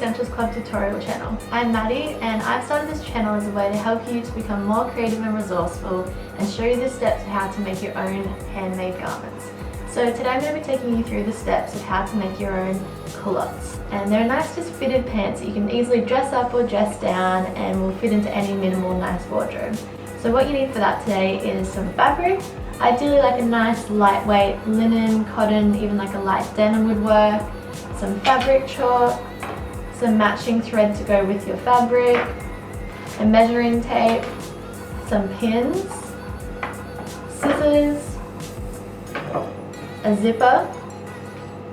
Essentials Club tutorial channel. I'm Maddie and I've started this channel as a way to help you to become more creative and resourceful and show you the steps of how to make your own handmade garments. So today I'm going to be taking you through the steps of how to make your own culottes. And they're nice just fitted pants that you can easily dress up or dress down and will fit into any minimal nice wardrobe. So what you need for that today is some fabric, ideally like a nice lightweight linen, cotton, even like a light denim would work, some fabric chalk, some matching thread to go with your fabric, a measuring tape, some pins, scissors, a zipper,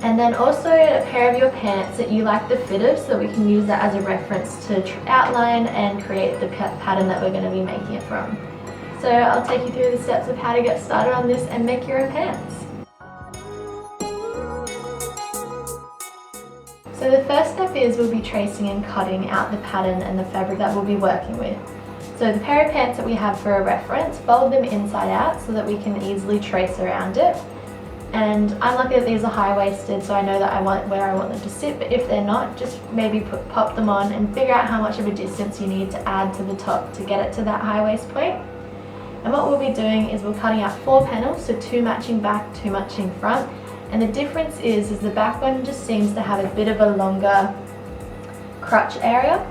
and then also a pair of your pants that you like the fit of, so we can use that as a reference to outline and create the pattern that we're going to be making it from. So I'll take you through the steps of how to get started on this and make your own pants. So the first step is we'll be tracing and cutting out the pattern and the fabric that we'll be working with. So the pair of pants that we have for a reference, fold them inside out so that we can easily trace around it. And I'm lucky that these are high-waisted, so I know that I want where I want them to sit, but if they're not, just maybe pop them on and figure out how much of a distance you need to add to the top to get it to that high waist point. And what we'll be doing is we're cutting out 4 panels, so 2 matching back, 2 matching front. And the difference is the back one just seems to have a bit of a longer crotch area.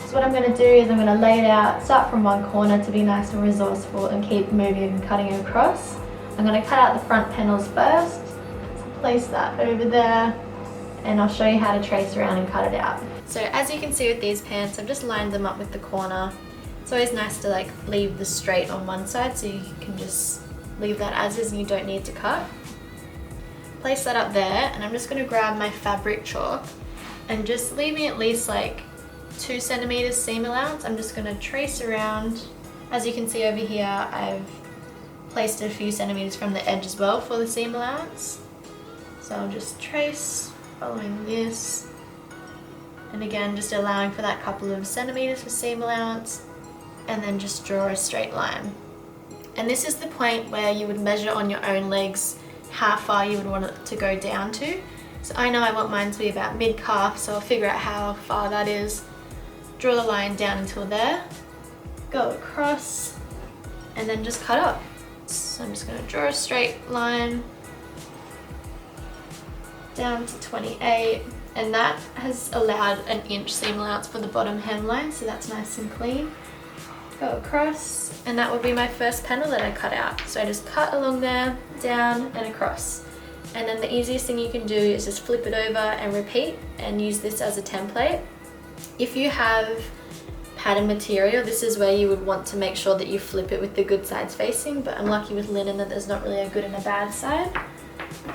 So what I'm going to do is I'm going to lay it out, start from one corner to be nice and resourceful and keep moving and cutting across. I'm going to cut out the front panels first, so place that over there, and I'll show you how to trace around and cut it out. So as you can see with these pants, I've just lined them up with the corner. It's always nice to leave the straight on one side, so you can just leave that as is and you don't need to cut. Place that up there, and I'm just going to grab my fabric chalk and just leaving at least 2 centimeters seam allowance. I'm just going to trace around. As you can see over here, I've placed a few centimeters from the edge as well for the seam allowance. So I'll just trace following this, and again just allowing for that couple of centimeters for seam allowance, and then just draw a straight line. And this is the point where you would measure on your own legs how far you would want it to go down to. So I know I want mine to be about mid-calf, so I'll figure out how far that is, draw the line down until there, go across, and then just cut up. So I'm just going to draw a straight line down to 28, and that has allowed an inch seam allowance for the bottom hemline, so that's nice and clean. Go across, and that will be my first panel that I cut out. So I just cut along there, down and across. And then the easiest thing you can do is just flip it over and repeat and use this as a template. If you have pattern material, this is where you would want to make sure that you flip it with the good sides facing, but I'm lucky with linen that there's not really a good and a bad side.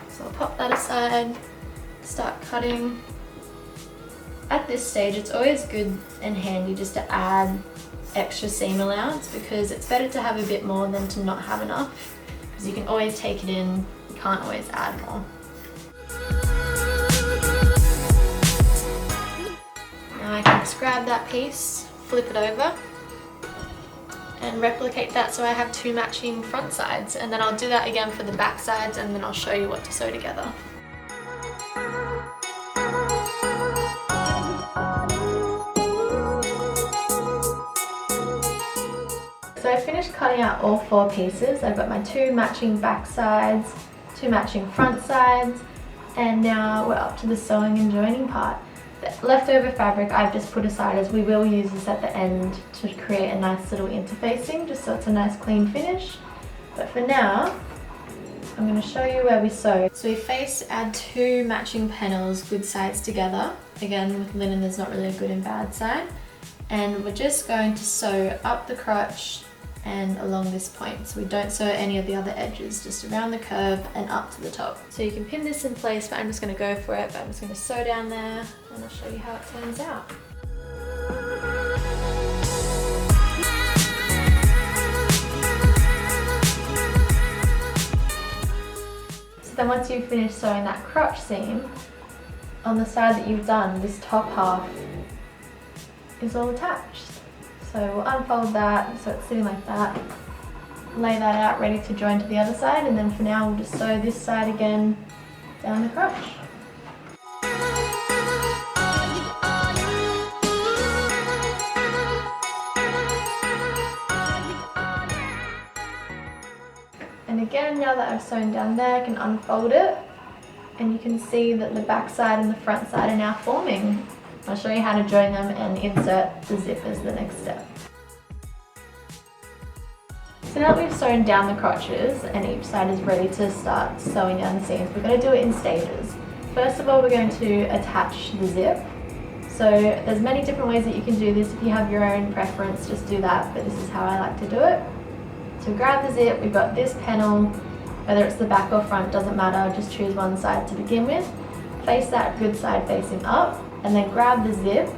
So I'll pop that aside, start cutting. At this stage, it's always good and handy just to add extra seam allowance, because it's better to have a bit more than to not have enough, because you can always take it in, you can't always add more. Now I can just grab that piece, flip it over and replicate that so I have 2 matching front sides, and then I'll do that again for the back sides, and then I'll show you what to sew together. So I finished cutting out all 4 pieces. I've got my 2 matching back sides, 2 matching front sides, and now we're up to the sewing and joining part. The leftover fabric I've just put aside, as we will use this at the end to create a nice little interfacing, just so it's a nice clean finish. But for now, I'm going to show you where we sew. So we face our 2 matching panels, good sides together. Again, with linen there's not really a good and bad side. And we're just going to sew up the crotch and along this point. So we don't sew any of the other edges, just around the curve and up to the top. So you can pin this in place, but I'm just going to go for it. But I'm just going to sew down there and I'll show you how it turns out. So then once you've finished sewing that crotch seam, on the side that you've done, this top half is all attached. So we'll unfold that so it's sitting like that, lay that out ready to join to the other side, and then for now we'll just sew this side again down the crotch. And again, now that I've sewn down there, I can unfold it, and you can see that the back side and the front side are now forming. I'll show you how to join them and insert the zip as the next step. So now that we've sewn down the crotches and each side is ready to start sewing down the seams, we're going to do it in stages. First of all, we're going to attach the zip. So there's many different ways that you can do this. If you have your own preference, just do that, but this is how I like to do it. So grab the zip, we've got this panel, whether it's the back or front, doesn't matter, just choose one side to begin with. Face that good side facing up, and then grab the zip,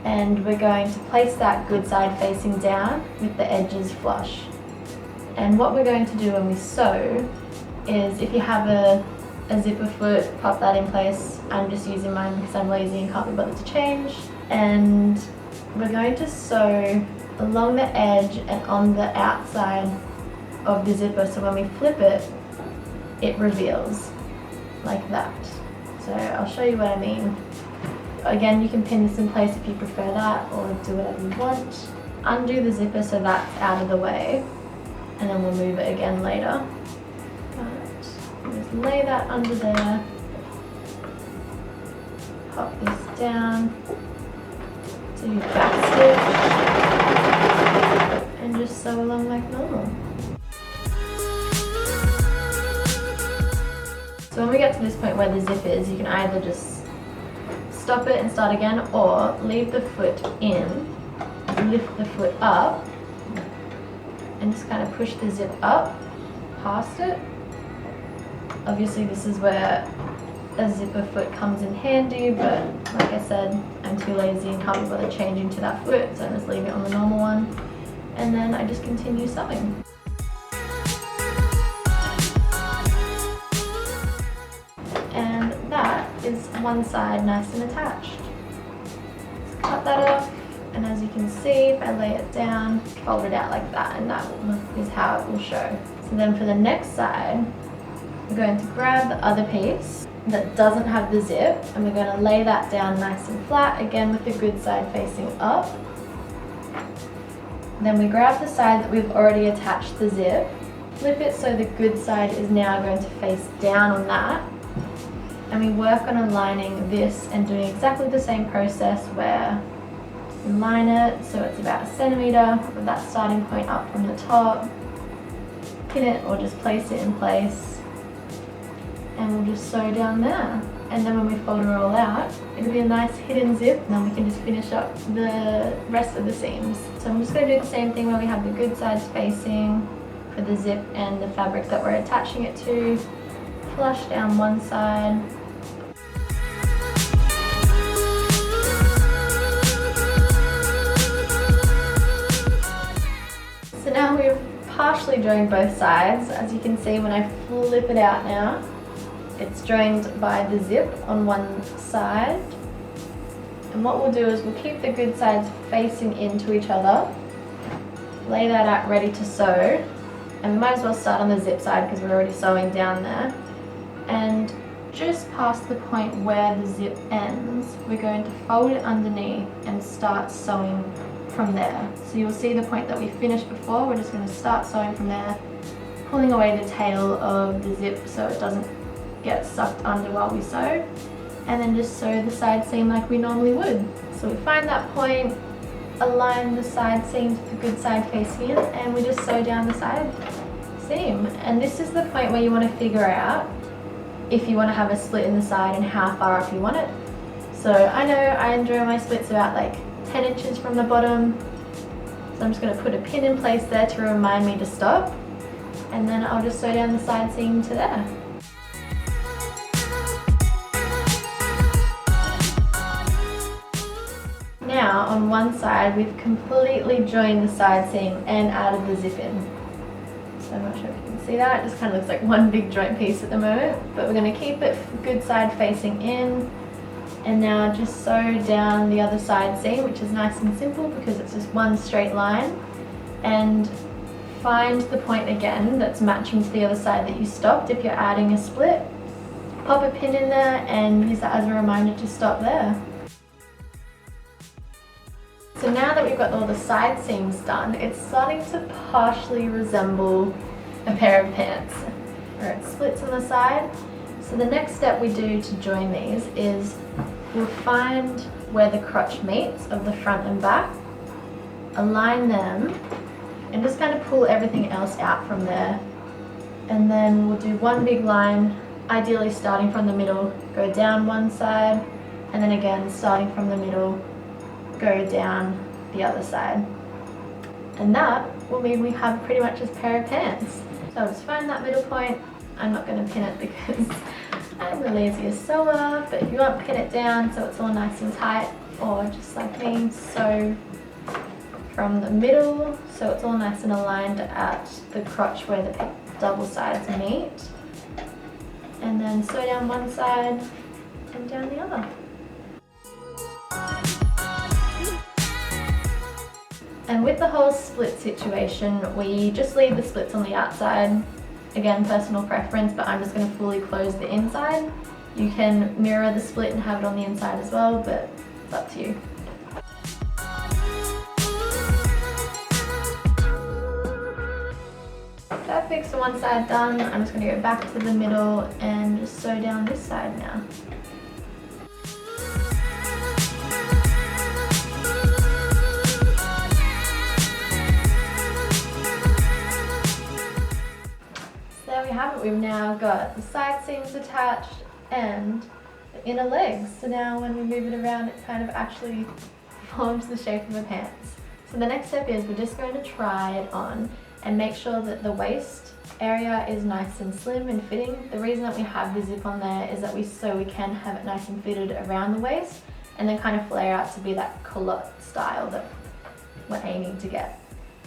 and we're going to place that good side facing down with the edges flush. And what we're going to do when we sew is, if you have a zipper foot, pop that in place. I'm just using mine because I'm lazy and can't be bothered to change. And we're going to sew along the edge and on the outside of the zipper, so when we flip it, it reveals like that. So I'll show you what I mean. Again, you can pin this in place if you prefer that, or do whatever you want. Undo the zipper so that's out of the way, and then we'll move it again later. But just lay that under there, pop this down, do your back stitch, and just sew along like normal. So when we get to this point where the zip is, you can either just stop it and start again, or leave the foot in, lift the foot up, and just kind of push the zip up past it. Obviously this is where a zipper foot comes in handy, but like I said, I'm too lazy and can't be bothered changing to that foot, so I just leave it on the normal one, and then I just continue sewing. And that is one side nice and attached. Let's cut that off, and as you can see, if I lay it down, fold it out like that, and that is how it will show. So then for the next side, we're going to grab the other piece that doesn't have the zip, and we're going to lay that down nice and flat, again with the good side facing up. Then we grab the side that we've already attached the zip, flip it so the good side is now going to face down on that, and we work on aligning this and doing exactly the same process where we line it so it's about 1 centimeter with that starting point up from the top, pin it or just place it in place, and we'll just sew down there. And then when we fold it all out, it'll be a nice hidden zip, and then we can just finish up the rest of the seams. So I'm just going to do the same thing where we have the good sides facing for the zip and the fabric that we're attaching it to. Flush down one side. So now we've partially joined both sides. As you can see, when I flip it out now, it's joined by the zip on one side. And what we'll do is we'll keep the good sides facing into each other, lay that out ready to sew, and we might as well start on the zip side because we're already sewing down there. And just past the point where the zip ends, we're going to fold it underneath and start sewing from there. So you'll see the point that we finished before. We're just going to start sewing from there, pulling away the tail of the zip so it doesn't get sucked under while we sew, and then just sew the side seam like we normally would. So we find that point, align the side seam to the good side facing in, and we just sew down the side seam. And this is the point where you want to figure out if you want to have a split in the side and how far up you want it. So I know I enjoy my splits about like 10 inches from the bottom, so I'm just going to put a pin in place there to remind me to stop, and then I'll just sew down the side seam to there. Now on one side we've completely joined the side seam and added the zip in. So I'm not sure if you can see that, it just kind of looks like one big joint piece at the moment, but we're going to keep it good side facing in, and now just sew down the other side seam, which is nice and simple because it's just one straight line, and find the point again that's matching to the other side that you stopped if you're adding a split. Pop a pin in there and use that as a reminder to stop there. So now that we've got all the side seams done, it's starting to partially resemble a pair of pants where it splits on the side. So the next step we do to join these is we'll find where the crotch meets of the front and back, align them, and just kind of pull everything else out from there. And then we'll do one big line, ideally starting from the middle, go down one side, and then again starting from the middle, go down the other side. And that will mean we have pretty much a pair of pants. So I'll just find that middle point. I'm not going to pin it because I'm the laziest sewer, but if you want, pin it down so it's all nice and tight, or just like me, sew from the middle so it's all nice and aligned at the crotch where the double sides meet, and then sew down one side and down the other. And with the whole split situation, we just leave the splits on the outside. Again, personal preference, but I'm just going to fully close the inside. You can mirror the split and have it on the inside as well, but it's up to you. That fixed one side done, I'm just going to go back to the middle and just sew down this side now. We've now got the side seams attached and the inner legs. So now when we move it around, it kind of actually forms the shape of a pants. So the next step is we're just going to try it on and make sure that the waist area is nice and slim and fitting. The reason that we have the zip on there is that we can have it nice and fitted around the waist and then kind of flare out to be that culotte style that we're aiming to get.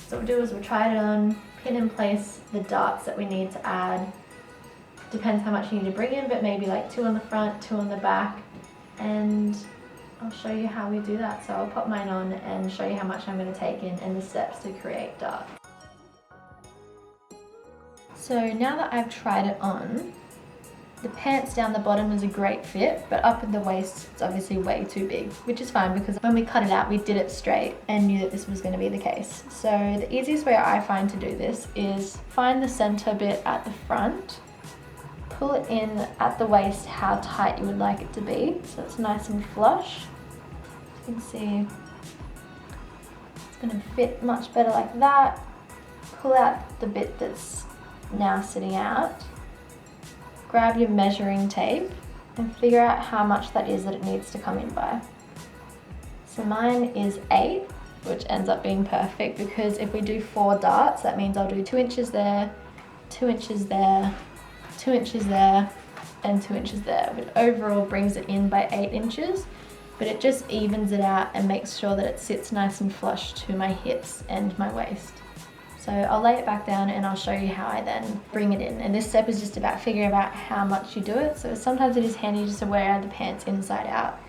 So what we'll do is we'll try it on, pin in place the darts that we need to add. Depends how much you need to bring in, but maybe like 2 on the front, 2 on the back, and I'll show you how we do that. So I'll pop mine on and show you how much I'm going to take in and the steps to create darts. So now that I've tried it on, the pants down the bottom is a great fit, but up at the waist it's obviously way too big, which is fine because when we cut it out we did it straight and knew that this was going to be the case. So the easiest way I find to do this is find the center bit at the front, pull it in at the waist how tight you would like it to be so it's nice and flush. You can see it's going to fit much better like that. Pull out the bit that's now sitting out. Grab your measuring tape and figure out how much that is that it needs to come in by. So mine is 8, which ends up being perfect because if we do 4 darts, that means I'll do 2 inches there, 2 inches there, 2 inches there, and 2 inches there, which overall brings it in by 8 inches, but it just evens it out and makes sure that it sits nice and flush to my hips and my waist. So I'll lay it back down and I'll show you how I then bring it in. And this step is just about figuring out how much you do it. So sometimes it is handy just to wear the pants inside out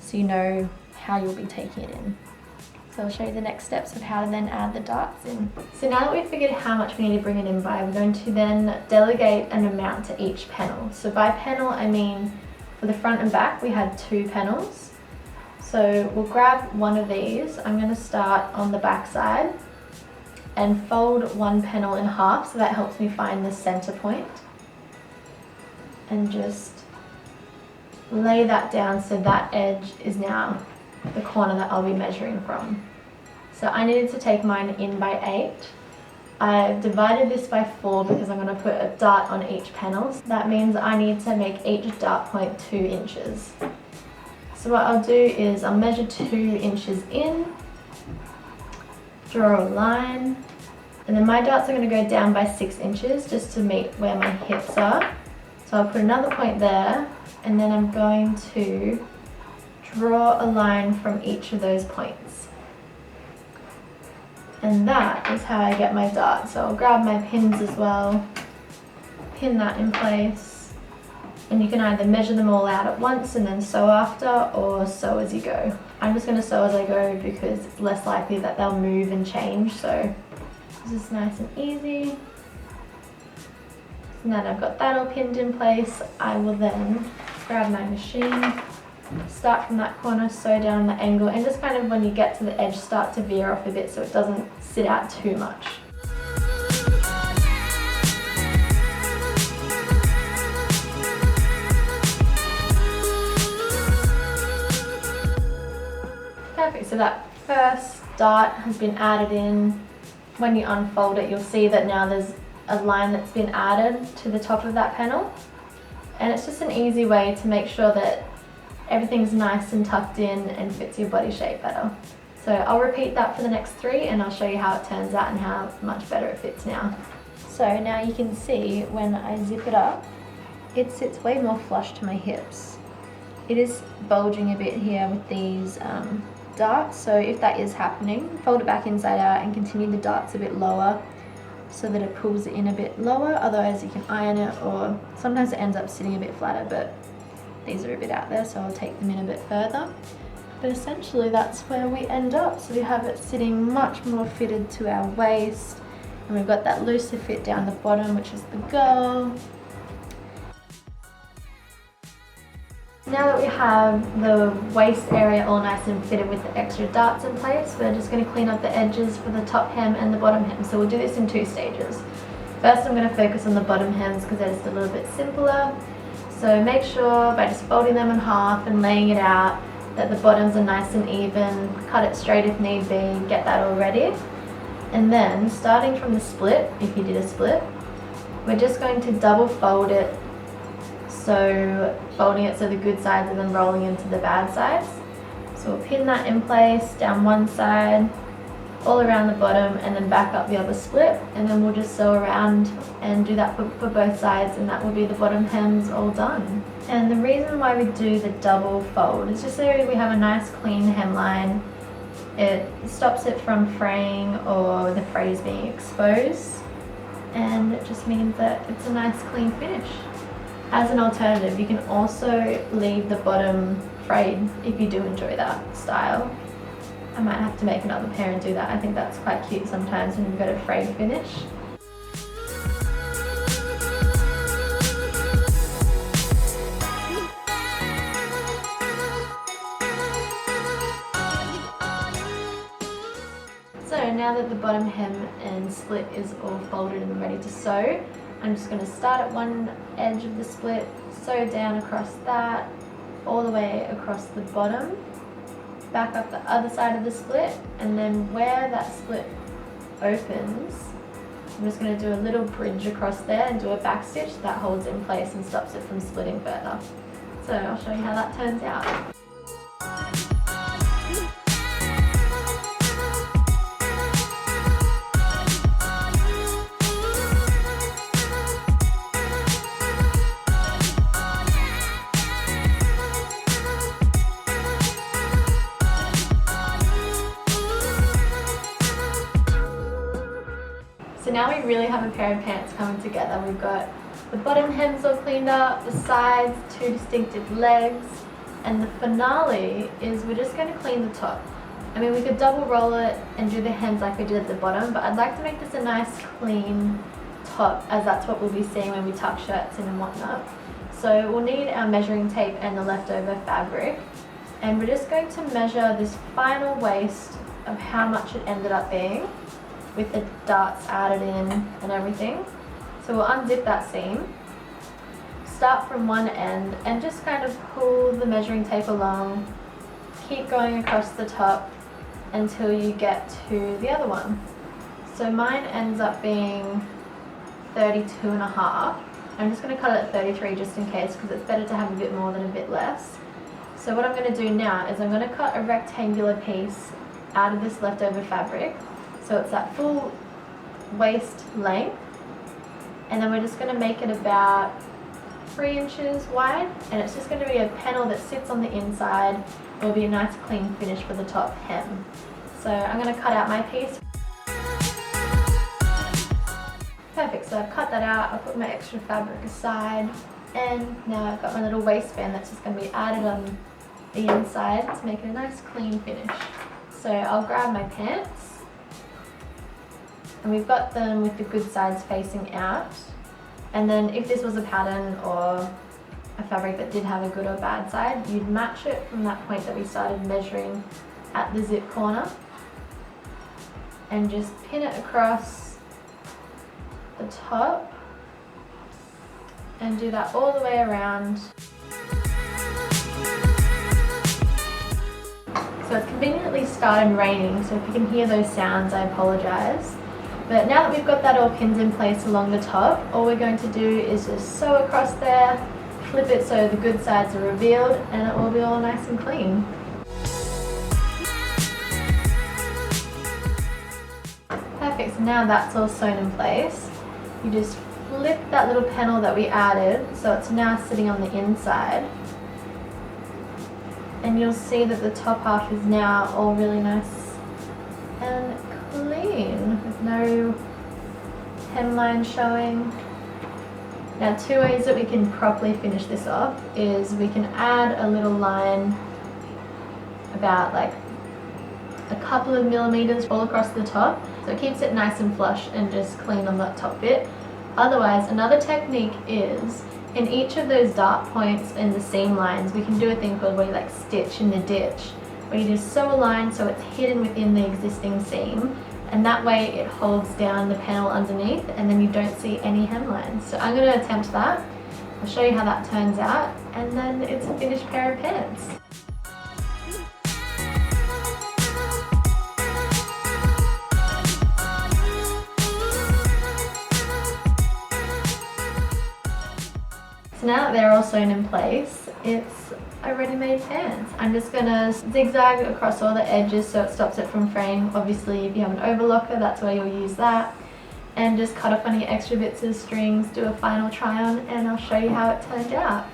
so you know how you'll be taking it in. So I'll show you the next steps of how to then add the darts in. So now that we've figured how much we need to bring it in by, we're going to then delegate an amount to each panel. So by panel, I mean for the front and back, we had 2 panels. So we'll grab one of these. I'm going to start on the back side and fold one panel in half, so that helps me find the center point. And just lay that down so that edge is now the corner that I'll be measuring from. So I needed to take mine in by 8. I've divided this by 4 because I'm going to put a dart on each panel. So that means I need to make each dart point 2 inches. So what I'll do is I'll measure 2 inches in, draw a line, and then my darts are going to go down by 6 inches just to meet where my hips are. So I'll put another point there, and then I'm going to draw a line from each of those points. And that is how I get my dart. So I'll grab my pins as well, pin that in place, and you can either measure them all out at once and then sew after, or sew as you go. I'm just going to sew as I go because it's less likely that they'll move and change, so this is nice and easy. Now that I've got that all pinned in place, I will then grab my machine, start from that corner, sew down the angle, and just kind of when you get to the edge start to veer off a bit so it doesn't sit out too much. so that first dart has been added in. When you unfold it, you'll see that now there's a line that's been added to the top of that panel. And it's just an easy way to make sure that everything's nice and tucked in and fits your body shape better. So I'll repeat that for the next 3 and I'll show you how it turns out and how much better it fits now. So now you can see when I zip it up, it sits way more flush to my hips. It is bulging a bit here with these darts, so if that is happening, fold it back inside out and continue the darts a bit lower so that it pulls it in a bit lower. Otherwise you can iron it, or sometimes it ends up sitting a bit flatter, but these are a bit out there, so I'll take them in a bit further. But essentially that's where we end up. So we have it sitting much more fitted to our waist, and we've got that looser fit down the bottom, which is the goal. Now that we have the waist area all nice and fitted with the extra darts in place, we're just going to clean up the edges for the top hem and the bottom hem. So we'll do this in 2 stages. First I'm going to focus on the bottom hems because they're just a little bit simpler. So make sure by just folding them in half and laying it out that the bottoms are nice and even. Cut it straight if need be, get that all ready. And then starting from the split, if you did a split, we're just going to double fold it. So folding it so the good sides and then rolling into the bad sides. So we'll pin that in place down one side, all around the bottom, and then back up the other split, and then we'll just sew around and do that for both sides, and that will be the bottom hems all done. And the reason why we do the double fold is just so we have a nice clean hemline. It stops it from fraying or the frays being exposed, and it just means that it's a nice clean finish. As an alternative, you can also leave the bottom frayed if you do enjoy that style. I might have to make another pair and do that. I think that's quite cute sometimes when you've got a frayed finish. So now that the bottom hem and split is all folded and ready to sew, I'm just going to start at one edge of the split, sew down across that, all the way across the bottom, back up the other side of the split, and then where that split opens, I'm just going to do a little bridge across there and do a back stitch that holds it in place and stops it from splitting further. So I'll show you how that turns out. So now we really have a pair of pants coming together. We've got the bottom hems all cleaned up, the sides, 2 distinctive legs, and the finale is we're just going to clean the top. I mean, we could double roll it and do the hems like we did at the bottom, but I'd like to make this a nice clean top, as that's what we'll be seeing when we tuck shirts in and whatnot. So we'll need our measuring tape and the leftover fabric, and we're just going to measure this final waist of how much it ended up being, with the darts added in and everything. So we'll unzip that seam, start from one end and just kind of pull the measuring tape along, keep going across the top until you get to the other one. So mine ends up being 32.5. I'm just going to cut it at 33 just in case, because it's better to have a bit more than a bit less. So what I'm going to do now is I'm going to cut a rectangular piece out of this leftover fabric. So it's that full waist length, and then we're just going to make it about 3 inches wide, and it's just going to be a panel that sits on the inside. It will be a nice clean finish for the top hem. So I'm going to cut out my piece. Perfect, so I've cut that out, I've put my extra fabric aside, and now I've got my little waistband that's just going to be added on the inside to make it a nice clean finish. So I'll grab my pants. And we've got them with the good sides facing out. And then if this was a pattern or a fabric that did have a good or bad side, you'd match it from that point that we started measuring at the zip corner, and just pin it across the top and do that all the way around. So So it's conveniently started raining, so if you can hear those sounds, I apologise. But now that we've got that all pinned in place along the top, all we're going to do is just sew across there, flip it so the good sides are revealed, and it will be all nice and clean. Perfect, so now that's all sewn in place. You just flip that little panel that we added, so it's now sitting on the inside. And you'll see that the top half is now all really nice and clean, with no hemline showing. Now, two ways that we can properly finish this off is we can add a little line about like a couple of millimeters all across the top, so it keeps it nice and flush and just clean on that top bit. Otherwise, another technique is in each of those dart points in the seam lines, we can do a thing called where you like stitch in the ditch, where you just sew a line so it's hidden within the existing seam, and that way it holds down the panel underneath and then you don't see any hemlines. So I'm going to attempt that. I'll show you how that turns out, and then it's a finished pair of pants. So now that they're all sewn in place, it's a ready-made pants. I'm just going to zigzag across all the edges so it stops it from fraying. Obviously, if you have an overlocker, that's where you'll use that. And just cut off any extra bits of strings, do a final try on, and I'll show you how it turned out.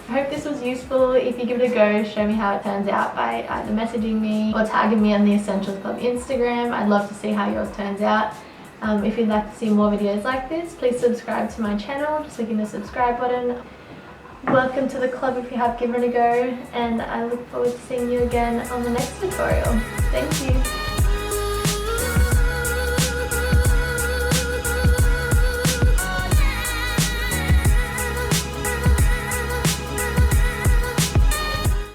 I hope this was useful. If you give it a go, show me how it turns out by either messaging me or tagging me on the Essentials Club Instagram. I'd love to see how yours turns out. If you'd like to see more videos like this, please subscribe to my channel. Just clicking the subscribe button. Welcome to the club if you have given it a go, and I look forward to seeing you again on the next tutorial. Thank you.